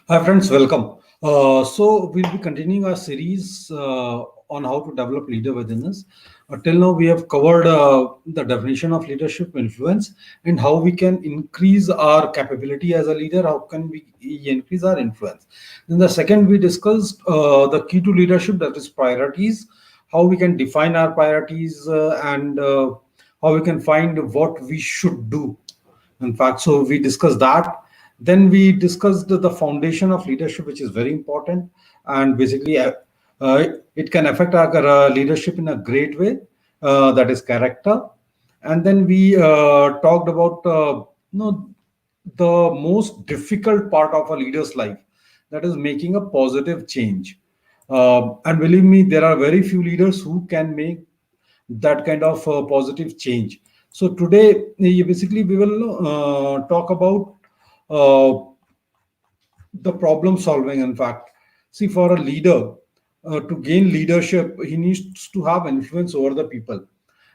Hi friends, welcome. So we'll be continuing our series on how to develop leader within us. Till now, we have covered the definition of leadership influence and how we can increase our capability as a leader. How can we increase our influence? Then the second, we discussed the key to leadership, that is priorities. How we can define our priorities and how we can find what we should do, in fact. So we discussed that. Then we discussed the foundation of leadership, which is very important, and basically it can affect our leadership in a great way, that is character. And then we talked about the most difficult part of a leader's life, that is making a positive change. And believe me, there are very few leaders who can make that kind of positive change. So today, basically, we will talk about uh, the problem solving. In fact, see, for a leader to gain leadership, he needs to have influence over the people.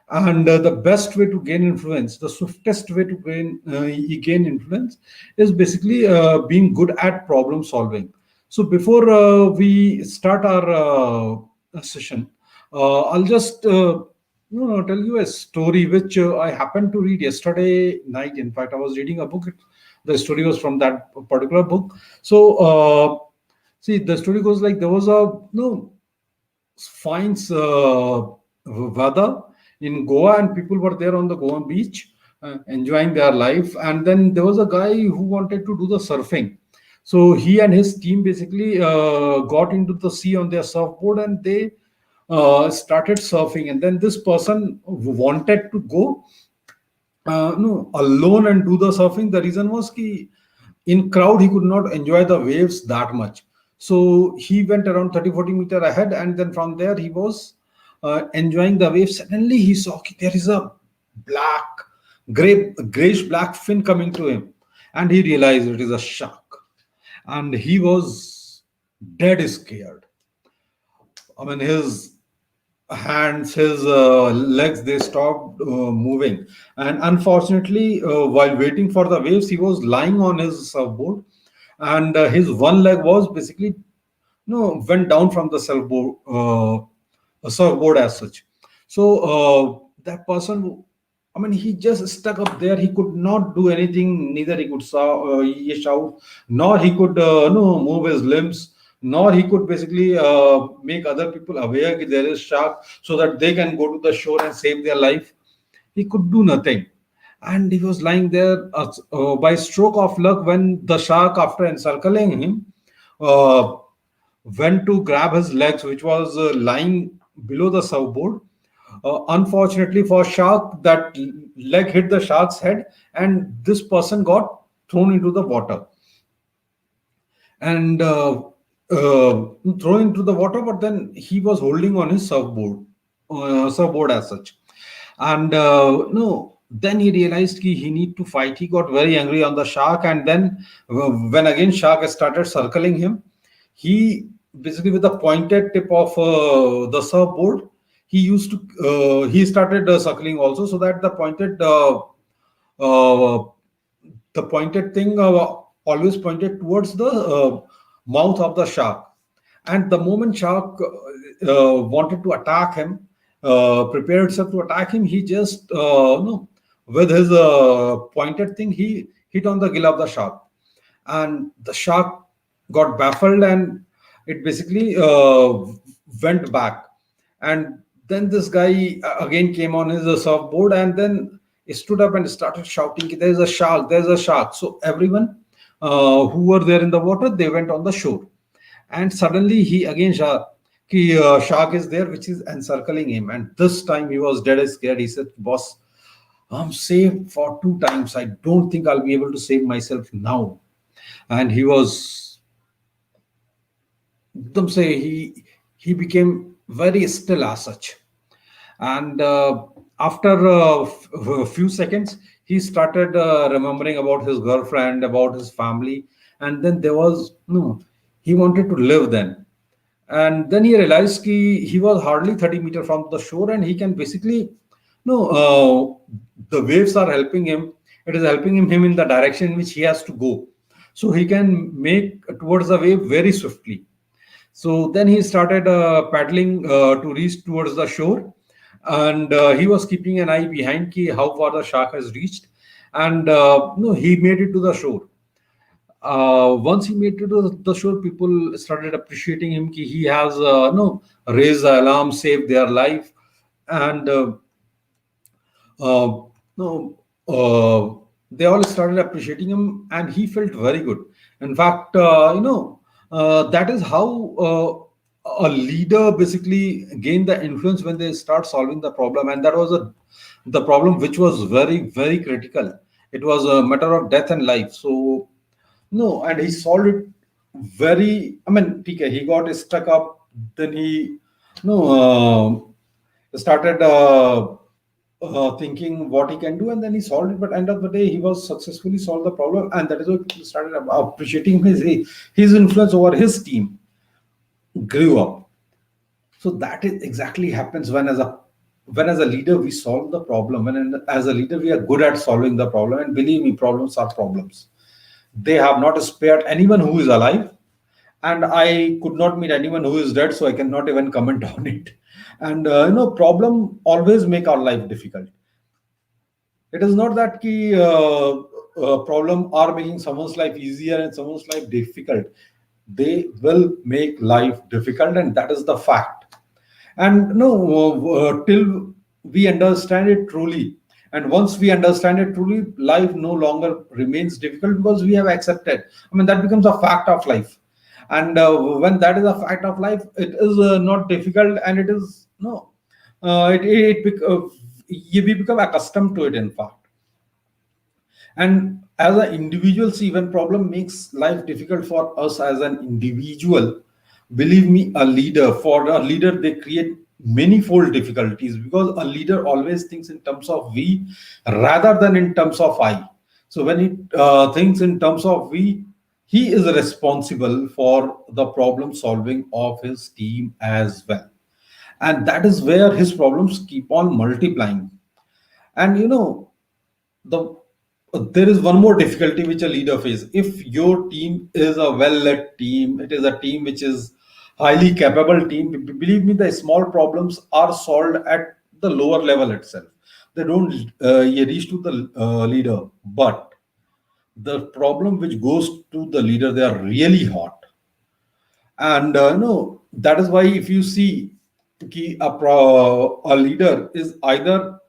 And the best way to gain influence, the swiftest way to gain influence, is basically being good at problem solving. So before we start our session, I'll just tell you a story which I happened to read yesterday night. In fact, I was reading a book. The story was from that particular book. So see, the story goes like, there was a fine weather in Goa, and people were there on the Goa beach enjoying their life. And then there was a guy who wanted to do the surfing. So he and his team basically got into the sea on their surfboard, and they started surfing. And then this person wanted to go no alone and do the surfing. The reason was ki in crowd he could not enjoy the waves that much. So he went around 30-40 meter ahead, and then from there he was enjoying the waves. Suddenly he saw ki there is a black grayish black fin coming to him, and he realized it is a shark. And he was dead scared. I mean, his hands, his legs, they stopped moving. And unfortunately, while waiting for the waves, he was lying on his surfboard, and his one leg was basically went down from the surfboard as such. So that person, I mean, he just stuck up there. He could not do anything. Neither he could shout, nor he could no move his limbs, nor he could basically make other people aware that there is shark, so that they can go to the shore and save their life. He could do nothing, and he was lying there. By stroke of luck, when the shark, after encircling him, uh, went to grab his legs, which was lying below the surfboard. Unfortunately for shark, that leg hit the shark's head, and this person got thrown into the water. And thrown into the water, but then he was holding on his surfboard as such. And no, then he realized he need to fight. He got very angry on the shark, and then when again shark started circling him, he basically, with the pointed tip of the surfboard, he started circling also, so that uh, the pointed thing always pointed towards the mouth of the shark. And the moment shark wanted to attack him, prepared himself to attack him, he just no, with his pointed thing, he hit on the gill of the shark, and the shark got baffled, and it basically went back. And then this guy again came on his surfboard, and then he stood up and started shouting, "There's a shark! There's a shark!" So everyone who were there in the water, they went on the shore. And suddenly he again shark is there, which is encircling him. And this time he was dead scared. He said, "Boss, I'm saved for two times. I don't think I'll be able to save myself now." And he was, them say, he became very still as such. And after a few seconds, he started remembering about his girlfriend, about his family. And then there was no, he wanted to live then. And then he realized he was hardly 30 meters from the shore, and he can basically no the waves are helping him. It is helping him in the direction in which he has to go. so he can make towards the wave very swiftly. So then he started paddling to reach towards the shore, and he was keeping an eye behind ki how far the shark has reached, and no, he made it to the shore. Once he made it to the shore, people started appreciating him. Ki he has no raised the alarm, saved their life, and uh, no, they all started appreciating him, and he felt very good. In fact, that is how a leader basically gain the influence when they start solving the problem, and that was the problem which was very very critical. It was a matter of death and life. So no, and he solved it very. I mean, TK, he got stuck up. Then he no started thinking what he can do, and then he solved it. But end of the day, he was successfully solved the problem, and that is why people started appreciating his influence over his team grew up. So that is exactly happens when as a leader we solve the problem, as a leader we are good at solving the problem. And believe me, problems are problems. They have not spared anyone who is alive, and I could not meet anyone who is dead, so I cannot even comment on it. And problem always make our life difficult. It is not that ki problem are making someone's life easier and someone's life difficult. They will make life difficult, and that is the fact. And no, till we understand it truly, and once we understand it truly, life no longer remains difficult because we have accepted. I mean, that becomes a fact of life. And when that is a fact of life, it is not difficult, and it is no we become accustomed to it, in fact. And as an individual, see, when problem makes life difficult for us as an individual, believe me, for a leader, they create manifold difficulties, because a leader always thinks in terms of we rather than in terms of I. So when he thinks in terms of we, he is responsible for the problem solving of his team as well. And that is where his problems keep on multiplying. And the there is one more difficulty which a leader faces. If your team is a well-led team, it is a team which is highly capable team. Believe me, the small problems are solved at the lower level itself. They don't reach to the leader, but the problem which goes to the leader, they are really hot. And that is why if you see a leader is either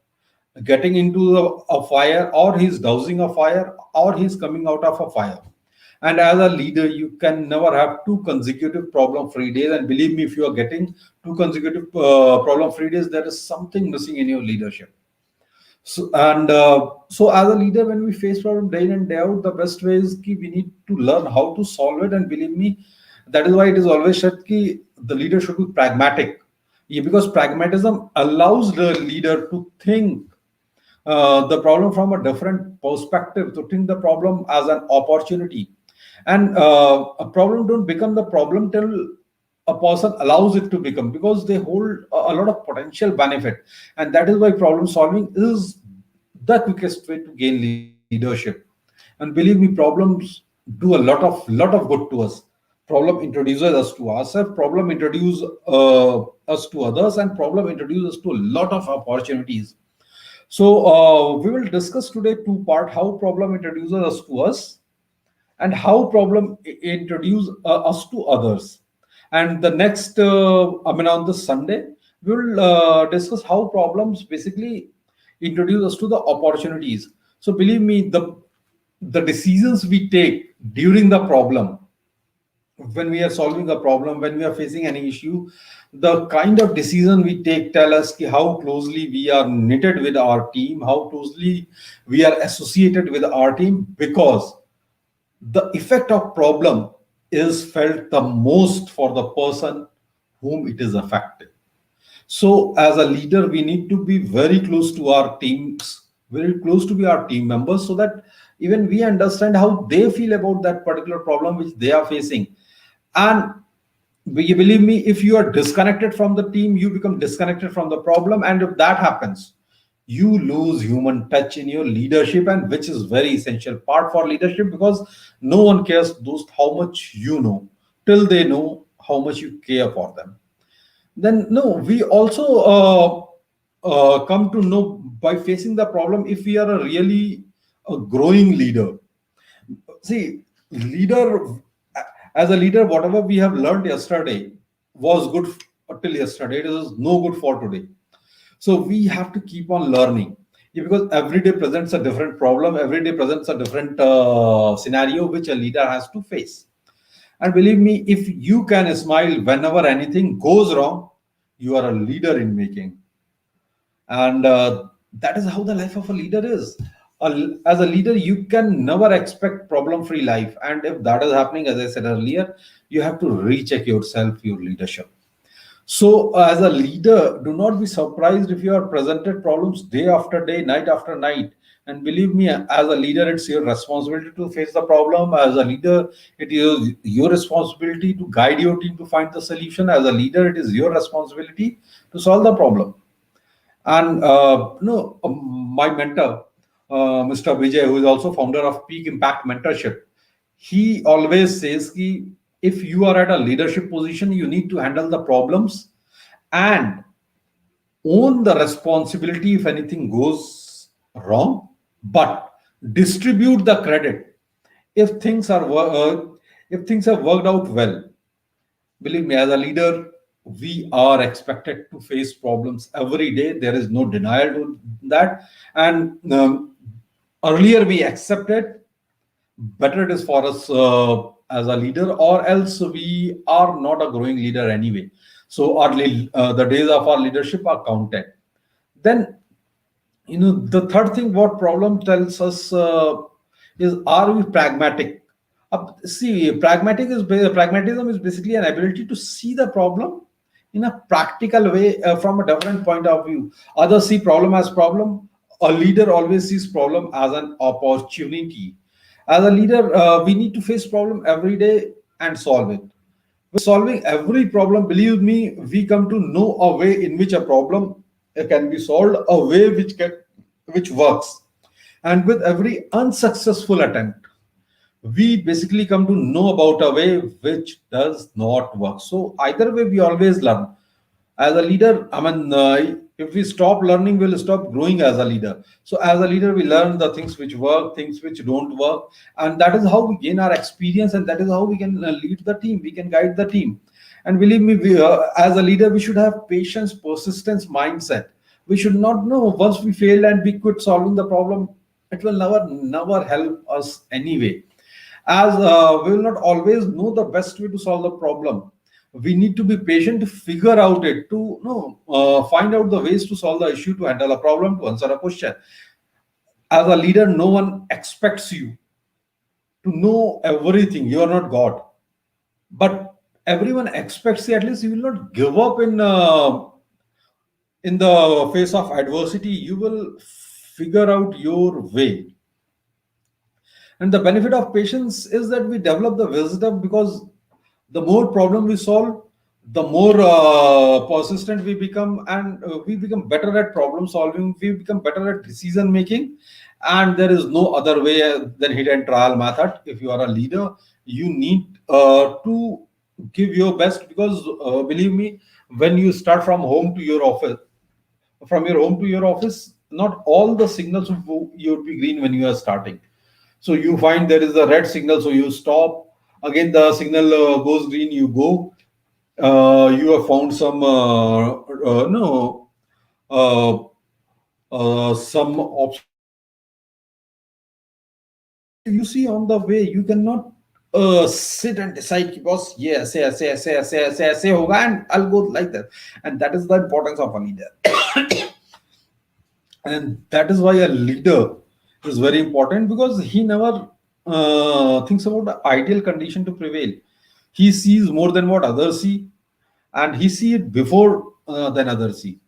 getting into a fire, or he's dousing a fire, or he's coming out of a fire. And as a leader, you can never have two consecutive problem free days. And believe me, if you are getting two consecutive problem free days, there is something missing in your leadership. So as a leader, when we face problem day in and day out, the best way is ki we need to learn how to solve it. And believe me, that is why it is always said ki the leader should be pragmatic. Yeah, because pragmatism allows the leader to think the problem from a different perspective, to think the problem as an opportunity. And a problem don't become the problem till a person allows it to become, because they hold a lot of potential benefit. And that is why problem solving is the quickest way to gain leadership. And believe me, problems do a lot of good to us. Problem introduces us to ourselves, problem introduce us to others, and problem introduces us to a lot of opportunities. So we will discuss today two part: how problem introduces us to us, and how problem introduce us to others. And the next, I mean, on this Sunday, we will discuss how problems basically introduce us to the opportunities. So believe me, the decisions we take during the problem, when we are solving a problem, when we are facing any issue, the kind of decision we take tell us ki how closely we are knitted with our team, how closely we are associated with our team, because the effect of problem is felt the most for the person whom it is affected. So as a leader, we need to be very close to our teams, very close to be our team members, so that even we understand how they feel about that particular problem which they are facing. And believe me, if you are disconnected from the team, you become disconnected from the problem. And if that happens, you lose human touch in your leadership, and which is very essential part for leadership, because no one cares those how much you know till they know how much you care for them. Then no, we also come to know by facing the problem if we are a really a growing leader. See, leader, as a leader, whatever we have learned yesterday was good till yesterday, it is no good for today. So we have to keep on learning. Yeah, because every day presents a different problem, every day presents a different scenario which a leader has to face. And believe me, if you can smile whenever anything goes wrong, you are a leader in making. And that is how the life of a leader is. As a leader, you can never expect problem free life. And if that is happening, as I said earlier, you have to recheck yourself, your leadership. So, as a leader, do not be surprised if you are presented problems day after day, night after night. And believe me, as a leader, it's your responsibility to face the problem. As a leader, it is your responsibility to guide your team to find the solution. As a leader, it is your responsibility to solve the problem. And no, my mentor, Mr. Vijay, who is also founder of Peak Impact Mentorship, he always says ki if you are at a leadership position, you need to handle the problems and own the responsibility if anything goes wrong, but distribute the credit if things are if things have worked out well. Believe me, as a leader, we are expected to face problems every day. There is no denial to that. And earlier we accepted, better it is for us as a leader, or else we are not a growing leader anyway. So the days of our leadership are counted. Then, the third thing what problem tells us is, are we pragmatic? See, pragmatism is basically an ability to see the problem in a practical way, from a different point of view. Others see problem as problem, a leader always sees problem as an opportunity. As a leader, we need to face problem every day and solve it. With solving every problem, believe me, we come to know a way in which a problem can be solved, a way which works. And with every unsuccessful attempt, we basically come to know about a way which does not work. So either way, we always learn. As a leader, I mean, if we stop learning, we'll stop growing as a leader. So as a leader, we learn the things which work, things which don't work, and that is how we gain our experience, and that is how we can lead the team, we can guide the team. And believe me, as a leader, we should have patience, persistence mindset. We should not know once we fail and we quit solving the problem, it will never help us anyway. As we will not always know the best way to solve the problem, we need to be patient to figure out it, to find out the ways to solve the issue, to handle a problem, to answer a question. As a leader, no one expects you to know everything. You are not God, but everyone expects you, at least you will not give up in the face of adversity. You will figure out your way. And the benefit of patience is that we develop the wisdom, because the more problem we solve, the more persistent we become, and we become better at problem solving, we become better at decision making. And there is no other way than hit and trial method. If you are a leader, you need to give your best, because believe me, when you start from home to your office, from your home to your office, not all the signals would be green when you are starting. So you find there is a red signal, so you stop. Again, the signal goes green, you go. You have found some no uh, some obstacles in your way. You see on the way, you cannot sit and decide, boss, yes, yes, yes, yes, yes, yes, yes, hoga, and I'll go like that. And that is the importance of a leader. And that is why a leader is very important, because he never thinks about the ideal condition to prevail. He sees more than what others see, and he see it before than others see.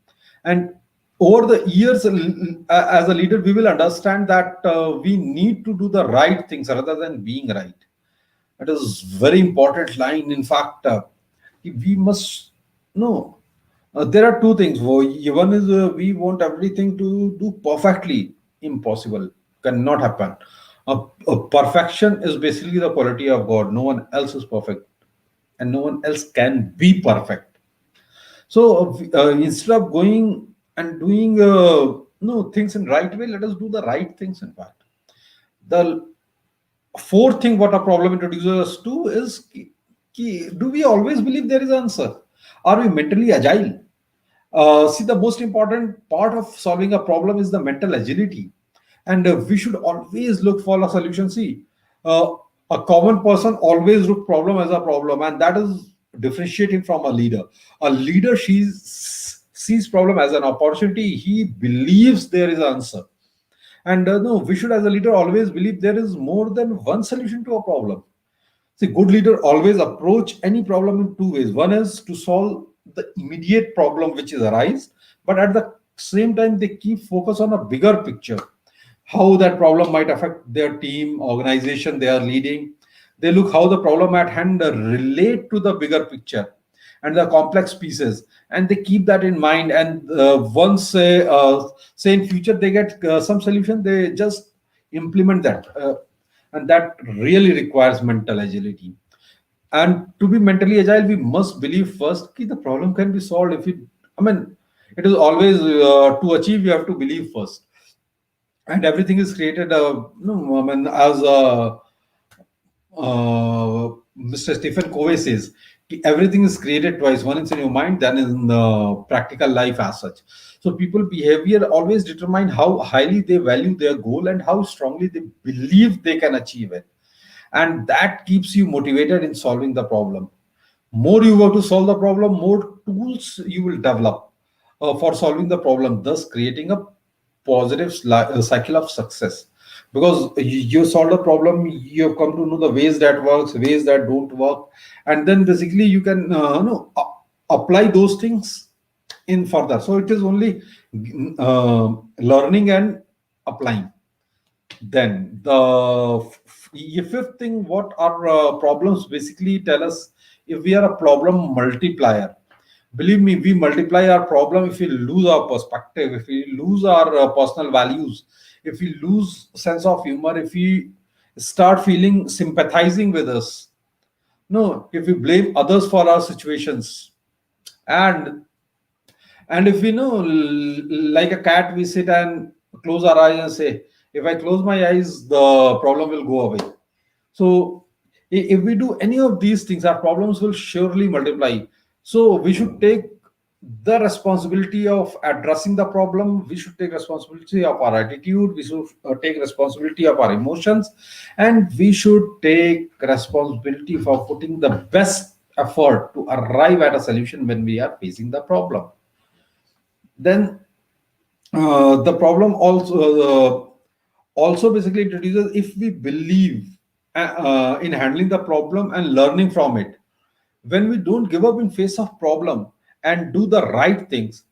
And over the years, as a leader, we will understand that we need to do the right things rather than being right. It is very important line. In fact, we must know. There are two things. One is we want everything to do perfectly. Impossible. Cannot happen. Perfection is basically the quality of God. No one else is perfect, and no one else can be perfect. So instead of going and doing no things in right way, let us do the right things. In fact, the fourth thing what a problem introduces us to is do we always believe there is an answer? Are we mentally agile? See, the most important part of solving a problem is the mental agility, and we should always look for a solution. See, uh, a common person always look problem as a problem, and that is differentiating from a leader. A leader sees problem as an opportunity. He believes there is an answer, and no, we should as a leader always believe there is more than one solution to a problem. See, good leader always approach any problem in two ways. One is to solve the immediate problem which is arise, but at the same time they keep focus on a bigger picture, how that problem might affect their team, organization they are leading. They look how the problem at hand relate to the bigger picture and the complex pieces, and they keep that in mind. And once say in future they get some solution, they just implement that. And that really requires mental agility. And to be mentally agile, we must believe first that the problem can be solved. If it, I mean, it is always to achieve, you have to believe first. And everything is created. No, I mean, as Mr. Stephen Covey says, everything is created twice. One is in your mind, then in the practical life as such. So people behavior always determine how highly they value their goal and how strongly they believe they can achieve it, and that keeps you motivated in solving the problem. More you want to solve the problem, more tools you will develop for solving the problem, thus creating a positive cycle of success. Because you solve the problem, you have come to know the ways that works, ways that don't work, and then basically you can apply those things in further. So it is only learning and applying. Then the fifth thing, what our problems basically tell us, if we are a problem multiplier. Believe me, we multiply our problem if we lose our perspective, if we lose our personal values, if we lose sense of humor, if we start feeling sympathizing with us. No, if we blame others for our situations, and if we know, like a cat, we sit and close our eyes and say, if I close my eyes, the problem will go away. So, if we do any of these things, our problems will surely multiply. So, we should take the responsibility of addressing the problem. We should take responsibility of our attitude. We should take responsibility of our emotions. And we should take responsibility for putting the best effort to arrive at a solution when we are facing the problem. Then the problem also basically introduces, if we believe in handling the problem and learning from it, when we don't give up in face of problem and do the right things,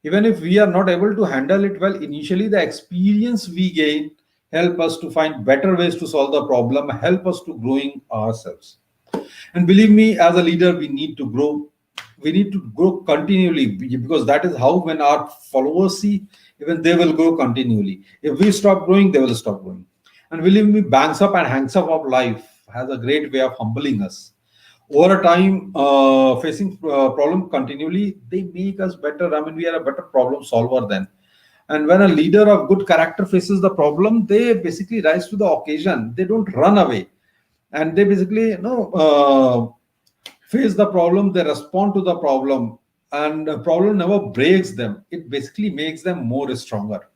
even if we are not able to handle it well initially, the experience we gain help us to find better ways to solve the problem, help us to growing ourselves. And believe me, as a leader, we need to grow. We need to grow continually, because that is how, when our followers see, even they will grow continually. If we stop growing, they will stop growing. And believe me, banks up and hangs up of life has a great way of humbling us. Over a time, facing problem continually, they make us better. I mean, we are a better problem solver then. And when a leader of good character faces the problem, they basically rise to the occasion. They don't run away, and they basically face the problem. They respond to the problem, and the problem never breaks them. It basically makes them more stronger.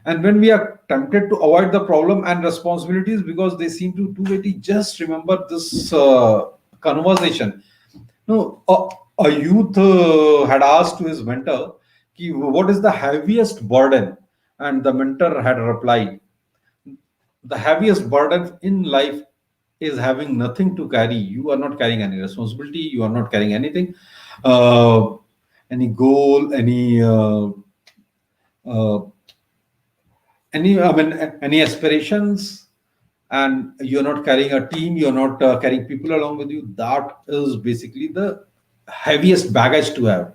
And when we are tempted to avoid the problem and responsibilities because they seem too weighty, just remember this conversation. No, a youth had asked to his mentor, what is the heaviest burden? And the mentor had replied, the heaviest burden in life is having nothing to carry. You are not carrying any responsibility, you are not carrying anything, uh, any goal, uh, any aspirations, and you're not carrying a team, you're not carrying people along with you. That is basically the heaviest baggage to have.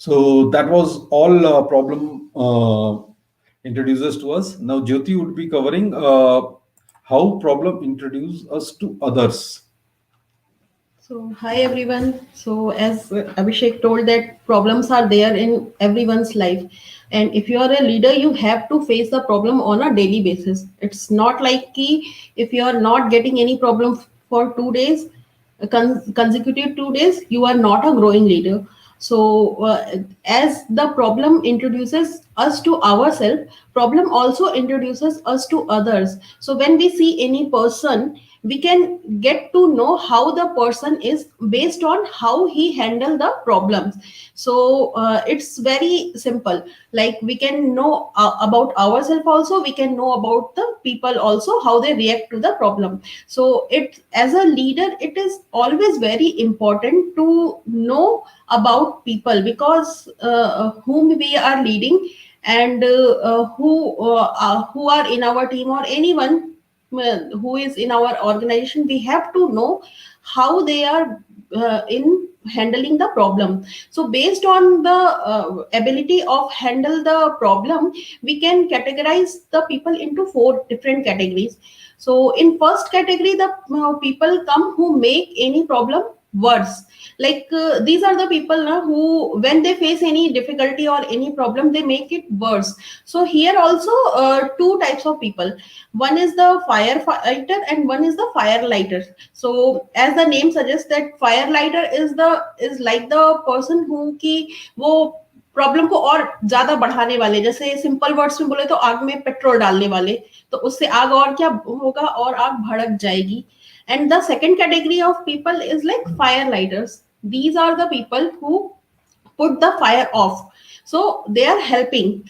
So that was all problem introduces to us. Now Jyoti would be covering how problem introduce us to others. So, hi everyone. So, as Abhishek told, that problems are there in everyone's life, and if you are a leader, you have to face the problem on a daily basis. It's not like ki if you are not getting any problem for 2 days, consecutive 2 days, you are not a growing leader. So, as the problem introduces us to ourselves, problem also introduces us to others. So, when we see any person, we can get to know how the person is based on how he handle the problems. So it's very simple, like we can know about ourselves also, we can know about the people also, how they react to the problem. So it, as a leader, it is always very important to know about people, because whom we are leading, and who are in our team, or anyone who is in our organization, we have to know how they are in handling the problem. So based on the ability of handle the problem, we can categorize the people into four different categories. So in first category, the people come who make any problem worse. Like these are the people who, when they face any difficulty or any problem, they make it worse. So here also two types of people. One is the firefighter and one is the firelighter. So as the name suggests, that firelighter is like the person who की वो problem को और ज्यादा बढ़ाने वाले, जैसे simple words में बोले तो आग में पेट्रोल डालने वाले, तो उससे आग और क्या होगा, और आग भड़क जाएगी. And the second category of people is like firelighters. These are the people who put the fire off. So they are helping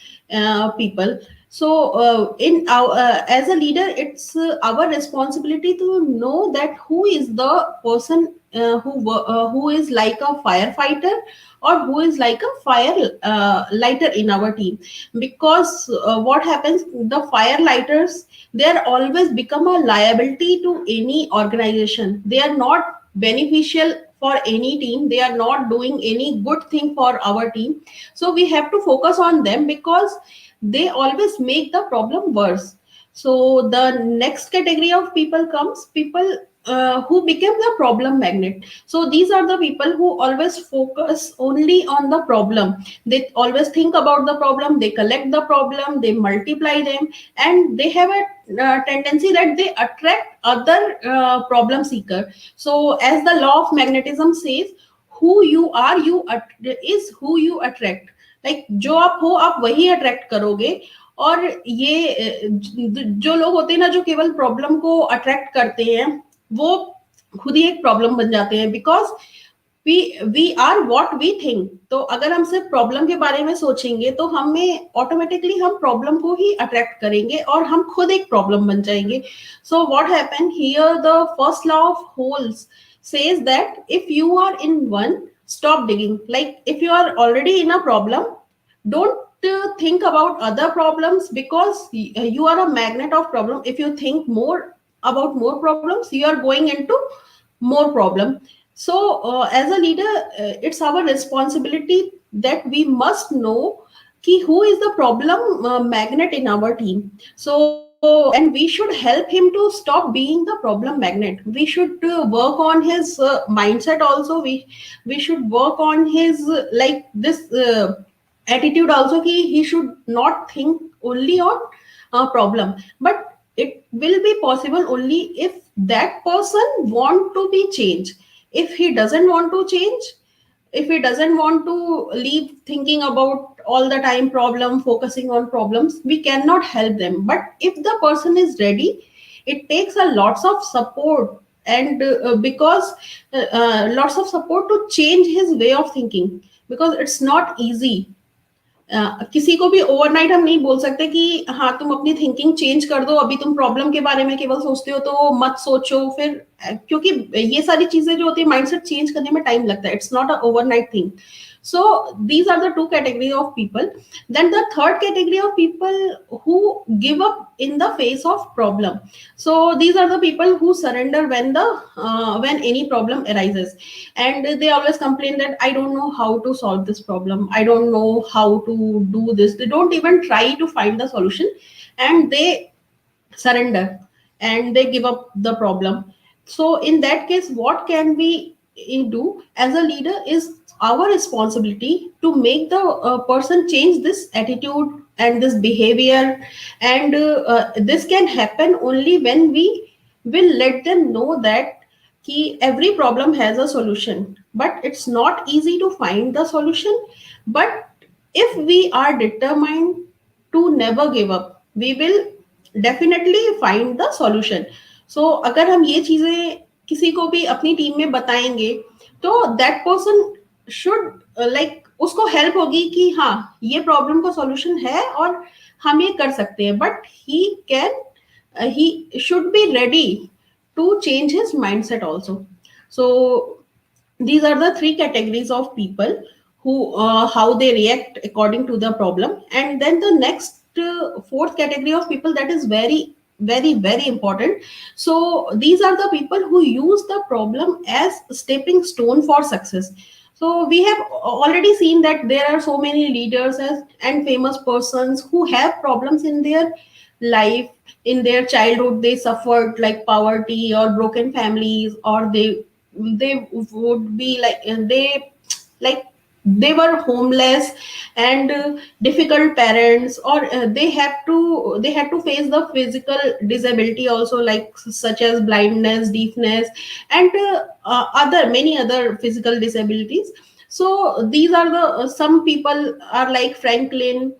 people. So in our as a leader, it's our responsibility to know that who is the person who is like a firefighter, or who is like a fire lighter in our team. Because what happens, the firelighters, they are always become a liability to any organization. They are not beneficial for any team, they are not doing any good thing for our team. So we have to focus on them, because they always make the problem worse. So the next category of people comes people who became the problem magnet. So these are the people who always focus only on the problem. They always think about the problem, they collect the problem, they multiply them, and they have a tendency that they attract other problem seeker. So as the law of magnetism says, who you are, is who you attract. Like जो आप हो, आप वही attract करोगे. और ये जो लोग होते हैं ना, जो केवल प्रॉब्लम को अट्रैक्ट करते हैं, वो खुद ही एक प्रॉब्लम बन जाते हैं. Because we are what we think. तो अगर हम सिर्फ प्रॉब्लम के बारे में सोचेंगे, तो हमें ऑटोमेटिकली हम प्रॉब्लम को ही अट्रैक्ट करेंगे, और हम खुद एक प्रॉब्लम बन जाएंगे. So what happen here, the first law of holes says that if you are in one, stop digging. Like if you are already in a problem, don't think about other problems, because you are a magnet of problem. If you think more about more problems, you are going into more problem. So as a leader, it's our responsibility that we must know ki who is the problem magnet in our team. So and we should help him to stop being the problem magnet. We should work on his mindset also. We should work on his like this attitude also, ki he should not think only on problem. But it will be possible only if that person want to be changed. If he doesn't want to change, if he doesn't want to leave thinking about all the time problem, focusing on problems, we cannot help them. But if the person is ready, it takes a lots of support, and because lots of support to change his way of thinking, because it's not easy. किसी को भी overnight हम नहीं बोल सकते कि हाँ तुम अपनी थिंकिंग चेंज कर दो, अभी तुम प्रॉब्लम के बारे में केवल सोचते हो तो मत सोचो, फिर क्योंकि ये सारी चीजें जो होती है माइंडसेट चेंज करने में टाइम लगता है, it's not a overnight thing. So these are the two category of people. Then the third category of people who give up in the face of problem. So these are the people who surrender when any problem arises, and they always complain that I don't know how to solve this problem, I don't know how to do this. They don't even try to find the solution, and they surrender and they give up the problem. So in that case, what can we do as a leader is our responsibility to make the person change this attitude and this behavior. And this can happen only when we will let them know that every problem has a solution, but it's not easy to find the solution. But if we are determined to never give up, we will definitely find the solution. So अगर हम ये चीजें किसी को भी अपनी team में बताएंगे, तो that person should उसको हेल्प होगी कि हाँ, ये प्रॉब्लम का सॉल्यूशन है और हम ये कर सकते हैं. But he should be ready to change his mindset also. So these are the three categories of people who how they react according to the problem. And then the next fourth category of people, that is very important. So these are the people who use the problem as a stepping stone for success. So we have already seen that there are so many leaders and famous persons who have problems in their life. In their childhood they suffered like poverty or broken families, or they would be like they were homeless, and difficult parents, or they had to face the physical disability also, like such as blindness, deafness, and other many other physical disabilities. So these are the some people are like Franklin,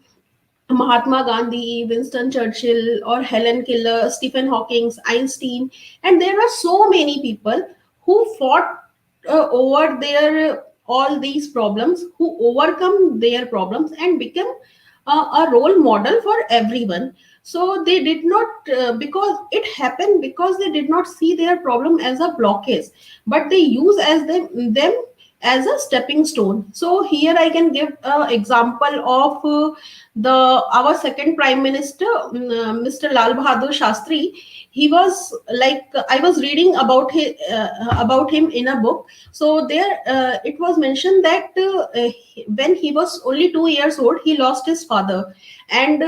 Mahatma Gandhi, Winston Churchill, or Helen Keller, Stephen Hawking, Einstein, and there are so many people who fought over their all these problems, who overcome their problems and become a role model for everyone. So they did not, because it happened because they did not see their problem as a blockage, but they use as them as a stepping stone. So here I can give an example of the our second prime minister, Mr. Lal Bahadur Shastri. He was like, I was reading about him in a book. So there it was mentioned that when he was only 2 years old, he lost his father, and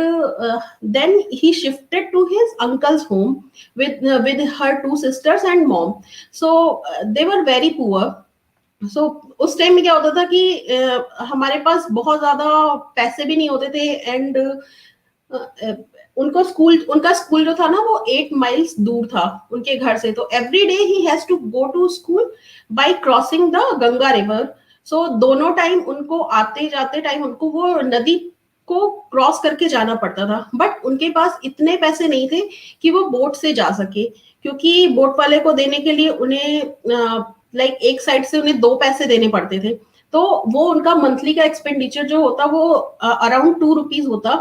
then he shifted to his uncle's home with her two sisters and mom. So they were very poor. सो उस time में क्या होता था कि हमारे पास बहुत ज्यादा पैसे भी नहीं होते थे, एंड उनका स्कूल जो था ना, वो 8 माइल्स दूर था उनके घर से. तो every day he has to go to school by crossing the Ganga river. So दोनों टाइम उनको आते जाते टाइम उनको वो नदी को क्रॉस करके जाना पड़ता था. बट उनके पास इतने पैसे नहीं थे कि वो बोट से जा सके, क्योंकि बोट वाले को देने के लिए उन्हें एक साइड से उन्हें 2 पैसे देने पड़ते थे. तो वो उनका मंथली का एक्सपेंडिचर जो होता वो अराउंड 2 रुपीज होता.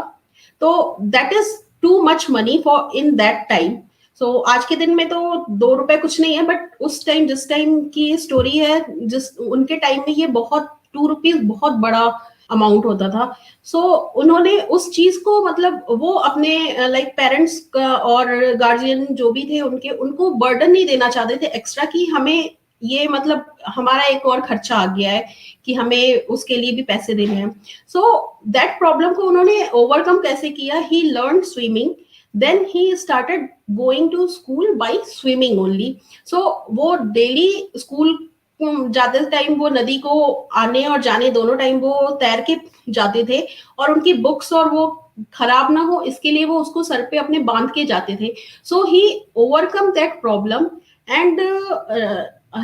तो that is too much money for in that time. So आज के दिन में तो 2 रुपए कुछ नहीं है, बट उस टाइम जिस टाइम की स्टोरी है, जिस उनके टाइम में ये बहुत 2 रुपीज बहुत बड़ा अमाउंट होता था. सो उन्होंने उस चीज को मतलब वो अपने पेरेंट्स और गार्जियन जो भी थे उनको बर्डन नहीं देना चाहते थे एक्स्ट्रा, कि हमें ये मतलब हमारा एक और खर्चा आ गया है कि हमें उसके लिए भी पैसे देने हैं. सो दैट प्रॉब्लम को उन्होंने ओवरकम कैसे किया? He learn swimming, then he started going to school by swimming only. So वो डेली स्कूल जाते टाइम वो नदी को आने और जाने दोनों टाइम वो तैर के जाते थे, और उनकी बुक्स और वो खराब ना हो इसके लिए वो उसको सर पे अपने बांध के जाते थे. So he overcome that problem, and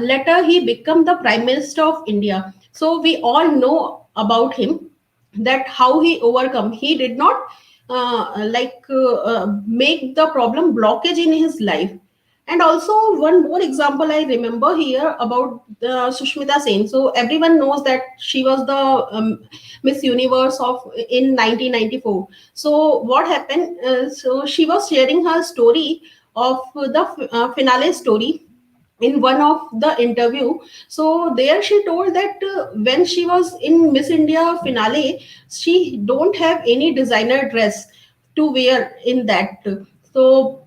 later he became the prime minister of India. So we all know about him, that how he overcome. He did not make the problem blockage in his life. And also one more example I remember here about Sushmita Sen. So everyone knows that she was the Miss Universe of in 1994. So what happened, so she was sharing her story of the finale story in one of the interview. So there she told that when she was in Miss India finale, she don't have any designer dress to wear in that. So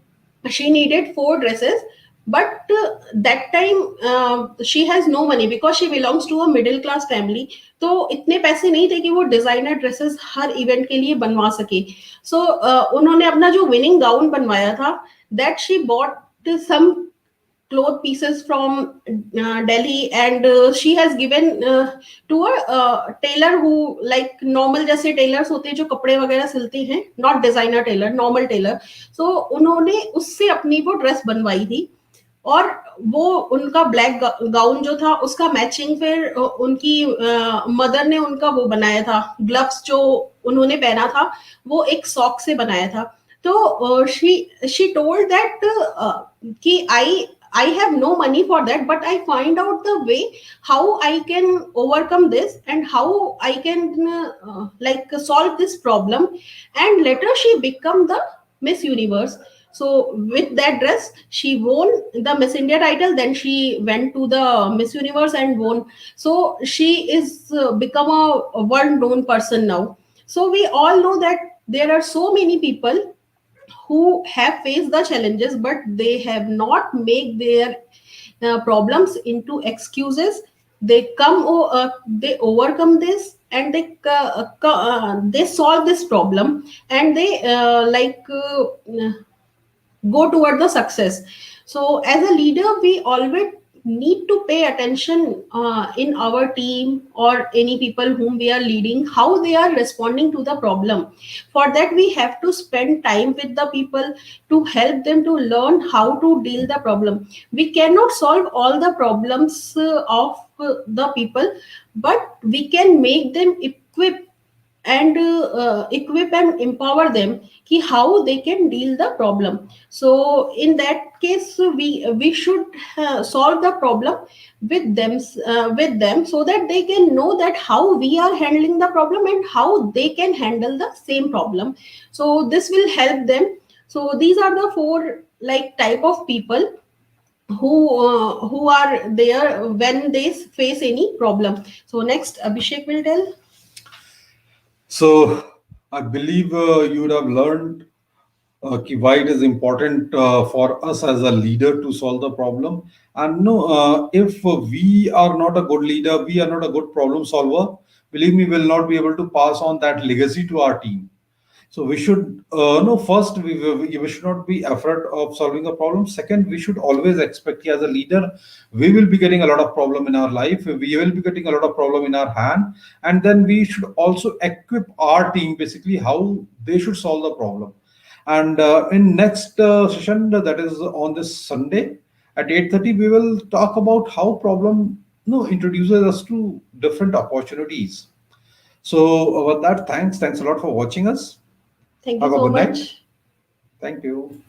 she needed four dresses, but that time she has no money because she belongs to a middle class family. तो इतने पैसे नहीं थे कि वो designer dresses हर event के लिए बनवा सके. सो उन्होंने अपना जो विनिंग गाउन बनवाया था, that she bought some cloth pieces from Delhi, and she has given to a tailor who like normal जैसे टेलर्स होते हैं जो कपड़े वगैरह सिलते हैं, not designer tailor, normal tailor. So उन्होंने उससे अपनी वो ड्रेस बनवाई थी. और वो उनका ब्लैक गाउन जो था उसका मैचिंग फिर उनकी मदर ने उनका वो बनाया था, ग्लव्स जो उन्होंने पहना था वो एक सॉक से बनाया था. तो शी टोल्ड दैट कि I have no money for that, but I find out the way how I can overcome this and how I can like solve this problem. And later she become the Miss Universe. So with that dress she won the Miss India title, then she went to the Miss Universe and won. So she is become a world known person now. So we all know that there are so many people who have faced the challenges, but they have not make their problems into excuses. They they overcome this, and they solve this problem, and they go toward the success. So as a leader we always need to pay attention in our team or any people whom we are leading, how they are responding to the problem. For that we have to spend time with the people to help them to learn how to deal the problem. We cannot solve all the problems of the people, but we can make them equip and empower them ki how they can deal the problem. So in that case we should solve the problem with them, so that they can know that how we are handling the problem and how they can handle the same problem. So this will help them. So these are the four like type of people who are there when they face any problem. So next Abhishek will tell. So I believe you would have learned why it is important for us as a leader to solve the problem. And no, if we are not a good leader, we are not a good problem solver, believe me, we will not be able to pass on that legacy to our team. So we should no first we should not be afraid of solving a problem. Second, we should always expect as a leader we will be getting a lot of problem in our life. We will be getting a lot of problem in our hand, and then we should also equip our team basically how they should solve the problem. And in next session that is on this Sunday at 8:30, we will talk about how problem introduces us to different opportunities. So with that, thanks a lot for watching us. Thank you Have a so good night. much. Thank you.